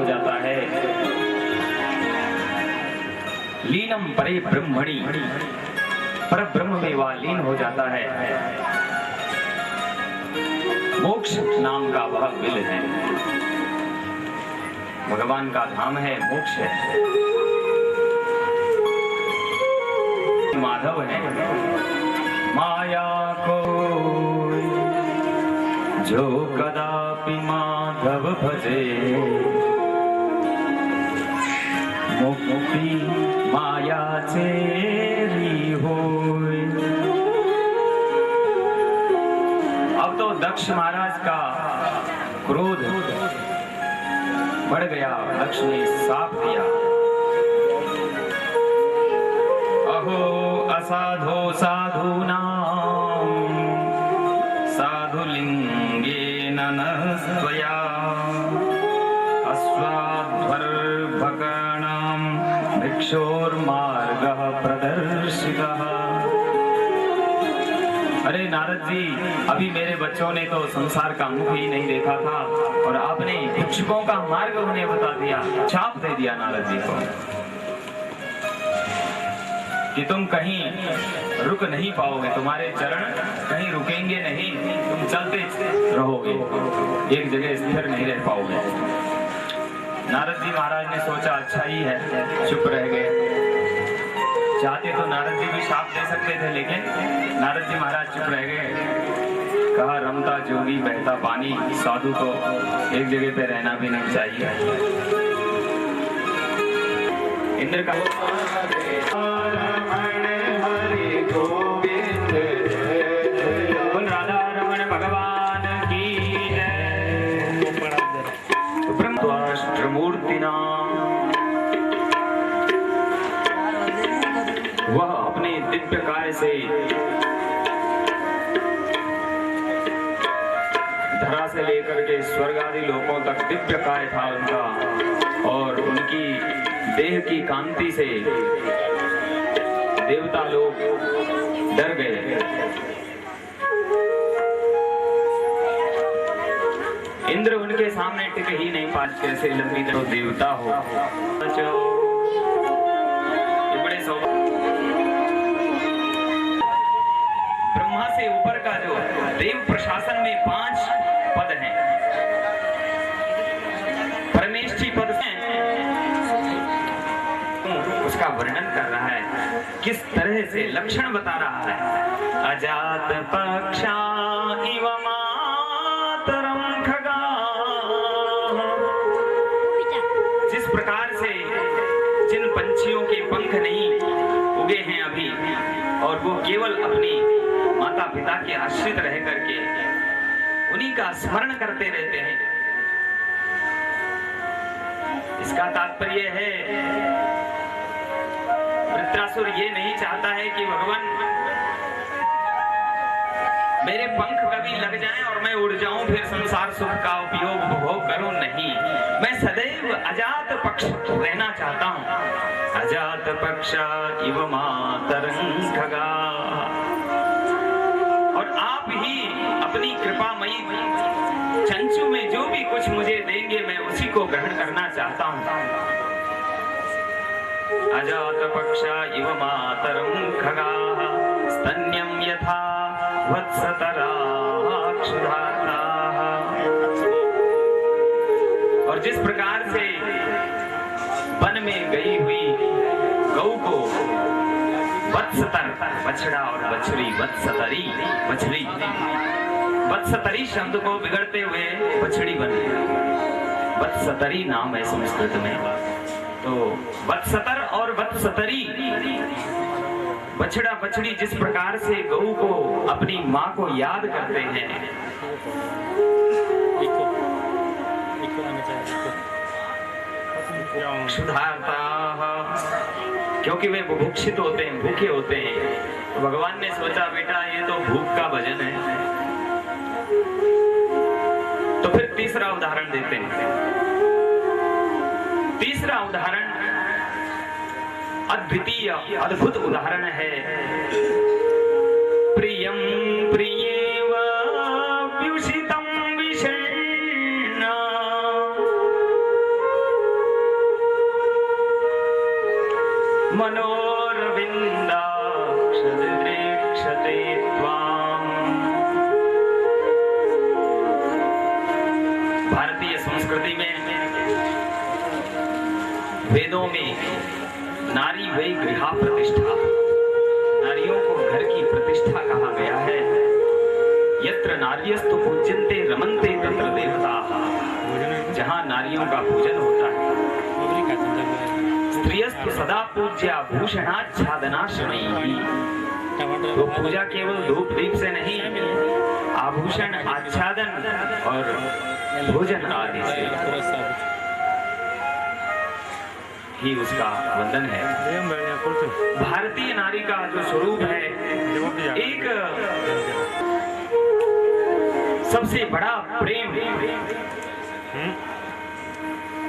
जाता है। लीनम परे ब्रह्मणि, पर ब्रह्म में वह लीन हो जाता है। मोक्ष नाम का वह बिल है, भगवान का धाम है, मोक्ष है, माधव है। माया को जो कदापि माधव भजे, मुक्ति माया चेरी होय। अब तो दक्ष महाराज का क्रोध बढ़ गया, दक्ष ने साप दिया। अहो असाधो साधूनां साधुलिंगेन नस्त्वया अस्वाध्वर्भकाणां भिक्षोर्मार्गः प्रदर्शितः। अरे नारद जी, अभी मेरे बच्चों ने तो संसार का मुख ही नहीं देखा था और आपने भिक्षुकों का मार्ग उन्हें बता दिया, शाप दे दिया नारद जी को कि तुम कहीं रुक नहीं पाओगे, तुम्हारे चरण कहीं रुकेंगे नहीं, तुम चलते रहोगे, एक जगह स्थिर नहीं रह पाओगे। नारद जी महाराज ने सोचा अच्छा ही है, चुप रह गए। चाहते तो नारद जी भी शाप दे सकते थे, लेकिन नारद जी महाराज चुप रह गए। कहा रमता जोगी बहता पानी, साधु को एक जगह पे रहना भी नहीं चाहिए। इंद्र का राधा रमण भगवान की जय। ब्रह्मस्त्रमूर्तिना वह अपने दिव्य काय से धरा से लेकर के स्वर्ग आदि लोकों तक दिव्य काय था उनका, और उनकी देह की कांति से देवता लोग डर गए। इंद्र उनके सामने टिक ही नहीं पाए, कैसे लंबी तो देवता हो। ये बड़े ब्रह्मा से ऊपर का जो देव प्रशासन में 5 पद हैं, परमेष्ठी पद हैं, उसका वर्णन कर रहा है, किस तरह से लक्षण बता रहा है। अजात पक्षा इव मातरम खगा, जिस प्रकार से जिन पंछियों के पंख नहीं उगे हैं अभी, और वो केवल अपनी माता पिता के आश्रित रह करके उन्हीं का स्मरण करते रहते हैं। इसका तात्पर्य है वृत्रासुर ये नहीं चाहता है कि भगवान मेरे पंख कभी लग जाएं और मैं उड़ जाऊं, फिर संसार सुख का उपयोग उपभोग करूं, नहीं, मैं सदैव अजात पक्ष रहना चाहता हूं। अजात पक्षा इव मातरं खगा, और आप ही अपनी कृपामयी चंचू में जो भी कुछ मुझे देंगे मैं उसी को ग्रहण करना चाहता हूं। अजात पक्षा इव मातरं खगा स्तन्यं यथा वत्सतरा क्षुधार्ता। और जिस प्रकार से वन में गई हुई गौ को वत्सतर, बछड़ा और बछड़ी, वत्सतरी बछड़ी, वत्सतरी शब्द को बिगड़ते हुए बछड़ी बन गई। वत्सतरी नाम है संस्कृत में, तो वत्सतर और वत्सतरी, बछड़ा बछड़ी जिस प्रकार से गऊ को अपनी माँ को याद करते हैं, क्षुधार्ता, क्योंकि वे बुभुक्षित होते हैं, भूखे होते हैं। तो भगवान ने सोचा बेटा ये तो भूख का भजन है, तो फिर तीसरा उदाहरण देते हैं। तीसरा उदाहरण अद्वितीय अद्भुत उदाहरण है। प्रियं प्रियेव व्युषितं विषण्णा मनोरविन्दाक्षदृक्षते त्वाम्। भारतीय संस्कृति में, वेदों में नारी वै गृहा प्रतिष्ठा, नारियों को घर की प्रतिष्ठा कहा गया है। यत्र नार्यस्तु पूज्यन्ते रमन्ते तत्र देवताः। जहाँ नारियों का पूजन होता है। स्त्रियस्तु सदा पूज्या भूषणाच्छादनाश्रमैः। तो पूजा केवल धूप दीप से नहीं, आभूषण आच्छादन और भोजन आदि से ही उसका वंदन है। भारतीय नारी का जो स्वरूप है, एक सबसे बड़ा प्रेम,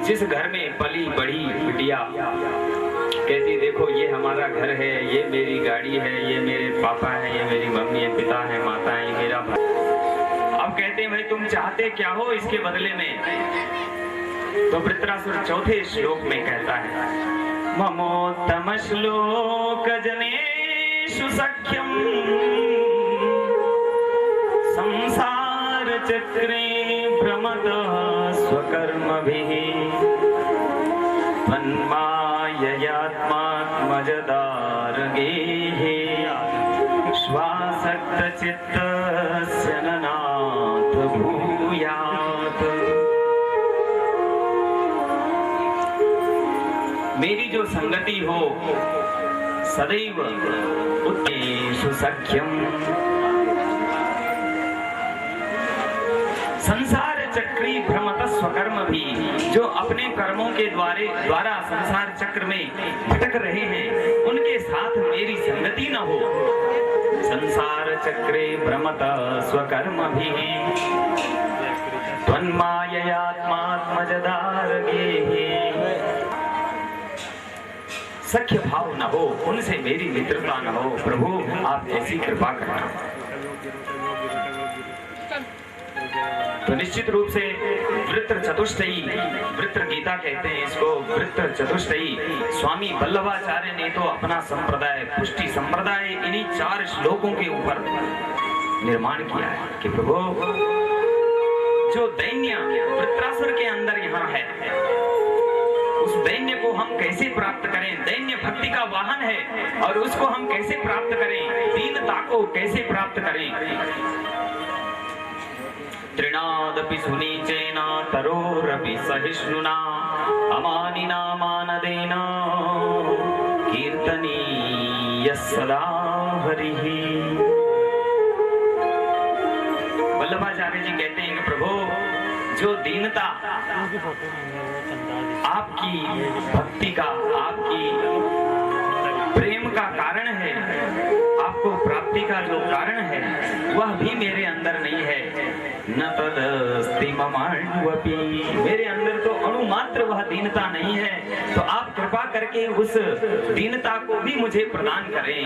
जिस घर में पली बड़ी बिटिया कहती देखो ये हमारा घर है, ये मेरी गाड़ी है, ये मेरे पापा है, ये मेरी मम्मी है, पिता है, माता है, ये मेरा भाई। अब कहते हैं भाई तुम चाहते क्या हो इसके बदले में? तो वृत्रासुर चौथे श्लोक में कहता है ममोत्तम श्लोक जनेषु सख्यम संसार चक्रे भ्रमत स्वकर्मभिः त्वन्माययात्मात्मजदारगेः श्वासक्तचित्तस्य ननाथ भूयात्। मेरी जो संगति हो सदैव उत्तेषु सख्यम, संसार चक्री भ्रमत स्वकर्म भी, जो अपने कर्मों के द्वारा संसार चक्र में भटक रहे हैं, उनके साथ मेरी संगति न हो। संसार चक्रे भ्रमत स्वकर्म भी त्वन्माययात्मात्मजदारगेः। सख्य भाव न हो, उनसे मेरी मित्रता न हो। प्रभु आप ऐसी कृपा करना। तो निश्चित रूप से वृत्र चतुष्टयी, वृत्र गीता कहते हैं इसको, वृत्र चतुष्टयी स्वामी वल्लभाचार्य ने तो अपना संप्रदाय, पुष्टि संप्रदाय, इन्हीं 4 श्लोकों के ऊपर निर्माण किया है कि प्रभु जो दैन्य वृत्रासुर के अंदर यहाँ है, उस दैन्य को हम कैसे प्राप्त करें? दैन्य भक्ति का वाहन है और उसको हम कैसे प्राप्त करें? दीनता को कैसे प्राप्त करें? तृणादपि सुनीचेन तरोरपि सहिष्णुना अमानिना मानदेन कीर्तनीयः सदा हरिः। वल्लभाचार्य जी कहते हैं कि प्रभु जो दीनता आपकी भक्ति का, आपकी प्रेम का कारण है, आपको प्राप्ति का जो कारण है, वह भी मेरे अंदर नहीं है। न तदस्ति ममाण्वपि, मेरे अंदर तो अणुमात्र वह दीनता नहीं है। तो आप कृपा करके उस दीनता को भी मुझे प्रदान करें।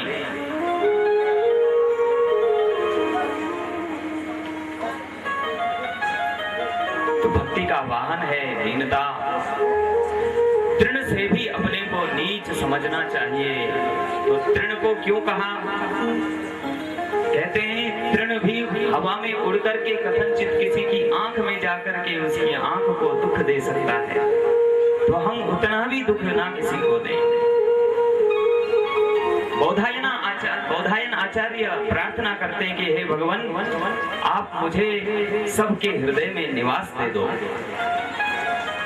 तो भक्ति का वाहन है दीनता। तृण से भी अपने को नीच समझना चाहिए। तो तृण को क्यों कहा? कहते हैं तृण भी हवा में उड़ करके कथनचित किसी की आंख में जाकर के उसकी आंख को दुख दे सकता है। तो हम उतना भी दुख ना किसी को दें। बौधायन आचार्य प्रार्थना करते हैं कि हे भगवान, आप मुझे सबके हृदय में निवास दे दो।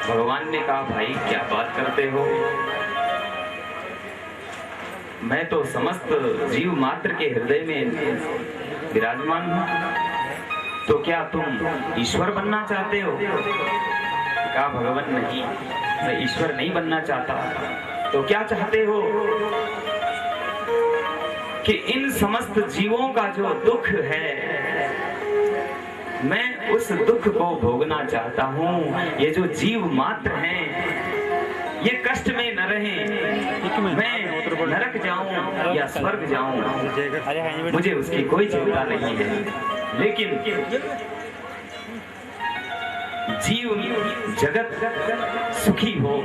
भगवान ने कहा भाई क्या बात करते हो, मैं तो समस्त जीव मात्र के हृदय में विराजमान हूं। तो क्या तुम ईश्वर बनना चाहते हो? कहा भगवान नहीं, मैं ईश्वर नहीं बनना चाहता। तो क्या चाहते हो? कि इन समस्त जीवों का जो दुख है, मैं उस दुख को भोगना चाहता हूँ। ये जो जीव मात्र हैं, ये कष्ट में न रहें। मैं नरक जाऊं या स्वर्ग जाऊं, मुझे उसकी कोई चिंता नहीं है। लेकिन जीव जगत सुखी हो।